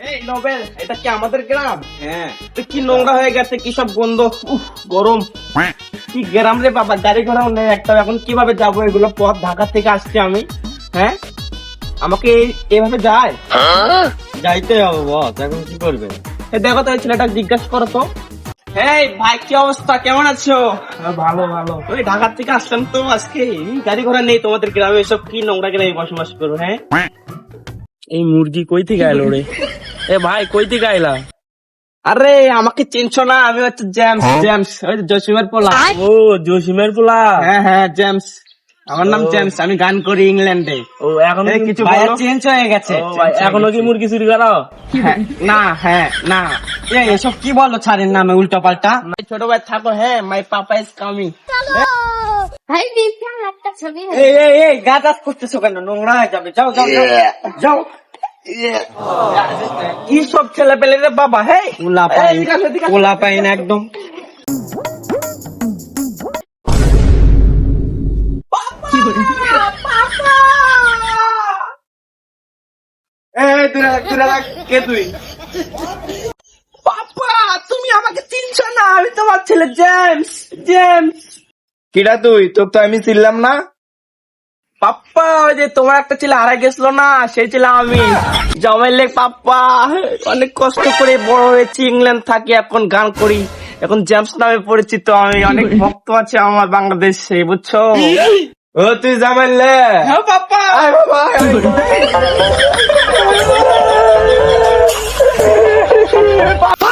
এই নোবেল, এটা কি আমাদের গ্রাম? হ্যাঁ। তো কি নোংরা হয়ে গেছে, কি সব গন্ধ, গরম। কি গ্রাম রে বাবা, গাড়ি ঘোড়াও নেই একটা, এখন কিভাবে যাবো এগুলো পথ? ঢাকা থেকে আসছি আমি। হ্যাঁ, আমাকে এভাবে যায়? যাইতে হবে বস, এখন কি করবে? দেখো তো, ওই ছেলেটা জিজ্ঞাসা করো তো। হ্যাঁ ভাই, কি অবস্থা, কেমন আছো? ভালো ভালো। ওই ঢাকা থেকে আসলাম তো আজকে। গাড়ি ঘোড়া নেই তোমাদের গ্রামে, এসব কি নোংরা গ্রামে বসবাস করো? হ্যাঁ, এই মুরগি কই থেকে আইলো রে? এ ভাই কই থেকে আইলা? আরে আমাকে চিনছো না? আমি হচ্ছে জেমস। জেমস, ওই জসিমের পোলা। ও জসিমের পোলা। হ্যাঁ হ্যাঁ, জেমস, আমার নাম জেমস, আমি গান করি ইংল্যান্ডে। ও এখন কিছু ভাইয়া বলো। চেঞ্জ হয়ে গেছে। ভাই, এখনো কি মুরগি চুরি করো? হ্যাঁ, না, হ্যাঁ না, এসব কি বলো ছাড়েন নামে উল্টা পাল্টা? ছোট ভাই থাকো। হ্যাঁ, মাই পাপা ইজ কামিং। ভাই দিচ্ছেন একটা ছবি। এই এই এই গাছ করতেছো কেন? নোংরা হয়ে যাবে। যাও যাও যাও যাও। কি সব ছেলে পেলে রে বাবা? হ্যাঁ, উলা পাই উলা পাই না একদম। কে তুই? পাপা, তুমি আমাকে চিনছো না? আমি তোমার ছেলে জেমস। জেমস কিরা তুই? তোর তো আমি চিনলাম না। পাপ্পা, ওই যে তোমার একটা ছেলে হারা গেছিল না, সেই ছেলে আমি। জমাইলে পাপ্পা, অনেক কষ্ট করে বড় হয়েছি, ইংল্যান্ড থাকি, এখন গান করি, এখন জেমস নামে পরিচিত আমি। অনেক ভক্ত আছে আমার বাংলাদেশে, বুঝছো? ও তুই জামাইলে? হ্যাঁ পাপ্পা। আয় বাবা, আয় বাবা।